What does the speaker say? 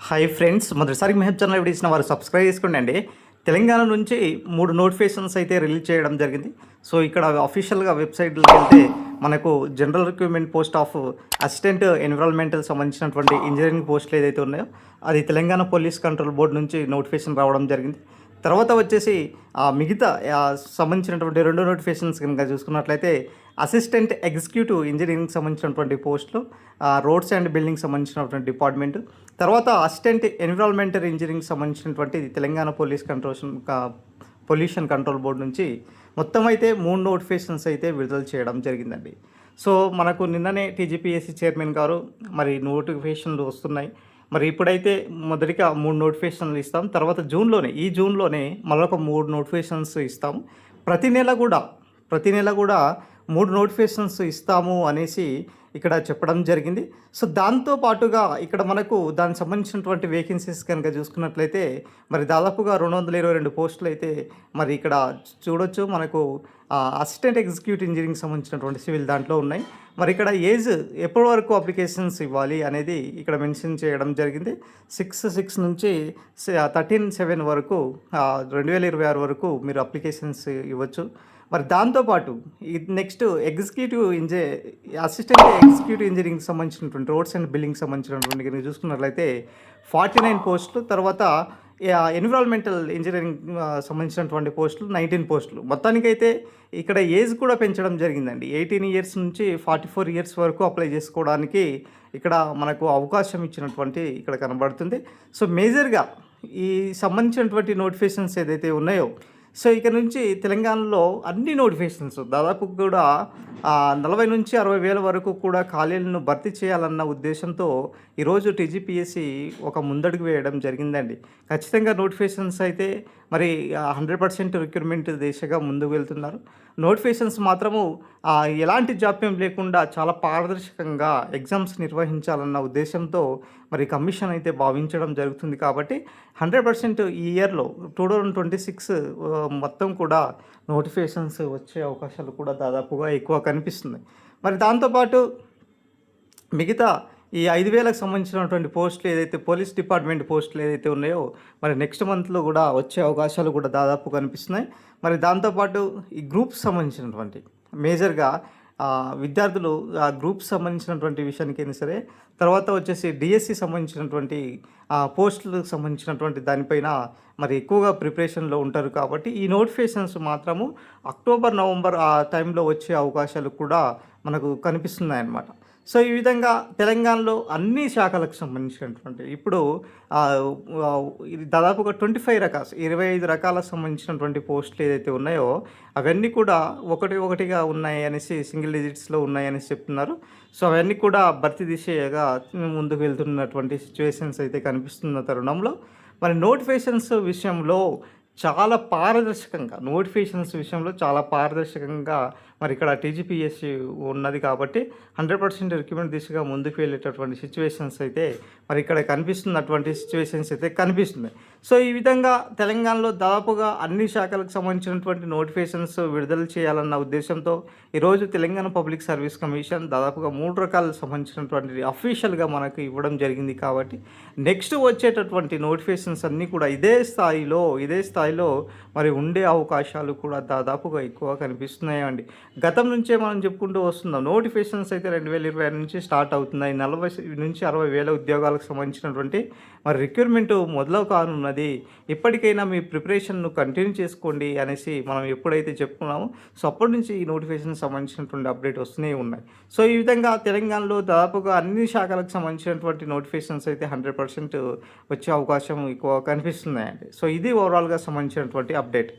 Hi friends, మొదటిసారి Mehab channel video ఇచ్చిన వారు సబ్స్క్రైబ్ చేసుకోండి. తెలంగాణ నుంచి 3 నోటిఫికేషన్స్ అయితే రిలీజ్ చేయడం జరిగింది. సో ఇక్కడ అఫీషియల్గా వెబ్సైట్లోకి వెళ్తే మనకు general recruitment post of assistant environmental సంబంధించినటువంటి ఇంజనీరింగ్ పోస్టులు ఏదైతే ఉన్నాయో అది తెలంగాణ పోలీస్ కంట్రోల్ బోర్డు నుంచి నోటిఫికేషన్ రావడం జరిగింది. తర్వాత వచ్చేసి మిగతా సంబంధించినటువంటి 2 నోటిఫికేషన్స్ కనుక చూసుకున్నట్లయితే అసిస్టెంట్ ఎగ్జిక్యూటివ్ ఇంజనీరింగ్ సంబంధించినటువంటి పోస్టులు, రోడ్స్ అండ్ బిల్డింగ్ సంబంధించినటువంటి డిపార్ట్మెంట్, తర్వాత అసిస్టెంట్ ఎన్విరాన్మెంటల్ ఇంజనీరింగ్ సంబంధించినటువంటి తెలంగాణ పొల్యూషన్ కంట్రోల్ బోర్డు నుంచి మొత్తం అయితే 3 నోటిఫికేషన్స్ అయితే విడుదల చేయడం జరిగిందండి. సో మనకు నిన్ననే టీజీపీఎస్సీ చైర్మన్ గారు మరి నోటిఫికేషన్లు వస్తున్నాయి. మరి ఇప్పుడైతే మొదటిగా 3 నోటిఫికేషన్లు ఇస్తాం. తర్వాత ఈ జూన్లోనే మరొక 3 నోటిఫికేషన్స్ ఇస్తాం. ప్రతి నెల కూడా 3 నోటిఫికేషన్స్ ఇస్తాము అనేసి ఇక్కడ చెప్పడం జరిగింది. సో దాంతో పాటుగా ఇక్కడ మనకు దానికి సంబంధించినటువంటి వేకెన్సీస్ కనుక చూసుకున్నట్లయితే మరి దాదాపుగా 222 పోస్టులు అయితే మరి ఇక్కడ చూడొచ్చు. మనకు అసిస్టెంట్ ఎగ్జిక్యూటివ్ ఇంజనీరింగ్ సంబంధించినటువంటి సివిల్ దాంట్లో ఉన్నాయి. మరి ఇక్కడ ఏజ్ ఎప్పటి వరకు అప్లికేషన్స్ ఇవ్వాలి అనేది ఇక్కడ మెన్షన్ చేయడం జరిగింది. 6/6 నుంచి 13/7 వరకు 2026 వరకు మీరు అప్లికేషన్స్ ఇవ్వచ్చు. మరి దాంతోపాటు నెక్స్ట్ అసిస్టెంట్ ఎగ్జిక్యూటివ్ ఇంజనీరింగ్ సంబంధించినటువంటి రోడ్స్ అండ్ బిల్డింగ్ సంబంధించినటువంటి కనుక చూసుకున్నట్లయితే 49 పోస్టులు, తర్వాత ఎన్విరాన్మెంటల్ ఇంజనీరింగ్ సంబంధించినటువంటి పోస్టులు 19 పోస్టులు. మొత్తానికైతే ఇక్కడ ఏజ్ కూడా పెంచడం జరిగిందండి. 18 ఇయర్స్ నుంచి 44 ఇయర్స్ వరకు అప్లై చేసుకోవడానికి ఇక్కడ మనకు అవకాశం ఇచ్చినటువంటి ఇక్కడ కనబడుతుంది. సో మేజర్గా ఈ సంబంధించినటువంటి నోటిఫికేషన్స్ ఏదైతే ఉన్నాయో సో ఇక నుంచి తెలంగాణలో అన్ని నోటిఫికేషన్స్ దాదాపు కూడా 40 నుంచి 60 వేల వరకు కూడా ఖాళీలను భర్తీ చేయాలన్న ఉద్దేశంతో ఈరోజు టీజీపీఎస్సీ ఒక ముందడుగు వేయడం జరిగిందండి. ఖచ్చితంగా నోటిఫికేషన్స్ అయితే మరి 100% రిక్రూట్మెంట్ దిశగా ముందుకు వెళ్తున్నారు. నోటిఫికేషన్స్ మాత్రము ఎలాంటి జాప్యం లేకుండా చాలా పారదర్శకంగా ఎగ్జామ్స్ నిర్వహించాలన్న ఉద్దేశంతో మరి కమిషన్ అయితే భావించడం జరుగుతుంది. కాబట్టి 100% ఈ ఇయర్లో 2026 మొత్తం కూడా నోటిఫికేషన్స్ వచ్చే అవకాశాలు కూడా దాదాపుగా ఎక్కువ కనిపిస్తుంది. మరి దాంతోపాటు మిగతా ఈ 5,000కు సంబంధించినటువంటి పోస్టులు ఏదైతే పోలీస్ డిపార్ట్మెంట్ పోస్టులు ఏదైతే ఉన్నాయో మరి నెక్స్ట్ మంత్లో కూడా వచ్చే అవకాశాలు కూడా దాదాపు కనిపిస్తున్నాయి. మరి దాంతోపాటు ఈ గ్రూప్స్ సంబంధించినటువంటి మేజర్గా విద్యార్థులు ఆ గ్రూప్స్ సంబంధించినటువంటి విషయానికి అయినా సరే, తర్వాత వచ్చేసి డిఎస్సి సంబంధించినటువంటి పోస్టులకు సంబంధించినటువంటి దానిపైన మరి ఎక్కువగా ప్రిపరేషన్లో ఉంటారు. కాబట్టి ఈ నోటిఫికేషన్స్ మాత్రము అక్టోబర్, నవంబర్ ఆ టైంలో వచ్చే అవకాశాలు కూడా మనకు కనిపిస్తున్నాయన్నమాట. సో ఈ విధంగా తెలంగాణలో అన్ని శాఖలకు సంబంధించినటువంటి ఇప్పుడు దాదాపుగా 25 రకాలకు సంబంధించినటువంటి పోస్టులు ఏదైతే ఉన్నాయో అవన్నీ కూడా ఒకటిగా ఉన్నాయి అనేసి, సింగిల్ డిజిట్స్లో ఉన్నాయి అనేసి చెప్తున్నారు. సో అవన్నీ కూడా భర్తీ దిశగా ముందుకు వెళ్తున్నటువంటి సిచ్యువేషన్స్ అయితే కనిపిస్తున్న తరుణంలో మరి నోటిఫికేషన్స్ విషయంలో చాలా పారదర్శకంగా మరి ఇక్కడ టీజీపీఎస్సీ ఉన్నది. కాబట్టి 100% రిక్రూట్మెంట్ దిశగా ముందుకు వెళ్ళేటటువంటి సిచ్యువేషన్స్ అయితే మరి ఇక్కడ కనిపిస్తున్నటువంటి సిచ్యువేషన్స్ అయితే కనిపిస్తున్నాయి. సో ఈ విధంగా తెలంగాణలో దాదాపుగా అన్ని శాఖలకు సంబంధించినటువంటి నోటిఫికేషన్స్ విడుదల చేయాలన్న ఉద్దేశంతో ఈరోజు తెలంగాణ పబ్లిక్ సర్వీస్ కమిషన్ దాదాపుగా 3 రకాలకు సంబంధించినటువంటి అఫీషియల్గా మనకు ఇవ్వడం జరిగింది. కాబట్టి నెక్స్ట్ వచ్చేటటువంటి నోటిఫికేషన్స్ అన్నీ కూడా ఇదే స్థాయిలో మరి ఉండే అవకాశాలు కూడా దాదాపుగా ఎక్కువ కనిపిస్తున్నాయండి. గతం నుంచే మనం చెప్పుకుంటూ వస్తున్నాం. నోటిఫికేషన్స్ అయితే 2020 నుంచి స్టార్ట్ అవుతున్నాయి. 40 నుంచి 60 వేల ఉద్యోగాలకు సంబంధించినటువంటి మరి రిక్రూట్మెంట్ మొదలు కానున్నది. ఇప్పటికైనా మీ ప్రిపరేషన్ను కంటిన్యూ చేసుకోండి అనేసి మనం ఎప్పుడైతే చెప్పుకున్నామో సో అప్పటి నుంచి ఈ నోటిఫికేషన్ సంబంధించినటువంటి అప్డేట్ వస్తూనే ఉన్నాయి. సో ఈ విధంగా తెలంగాణలో దాదాపుగా అన్ని శాఖలకు సంబంధించినటువంటి నోటిఫికేషన్స్ అయితే 100% వచ్చే అవకాశం ఎక్కువ కనిపిస్తున్నాయండి. సో ఇది ఓవరాల్గా సంబంధించినటువంటి అప్డేట్.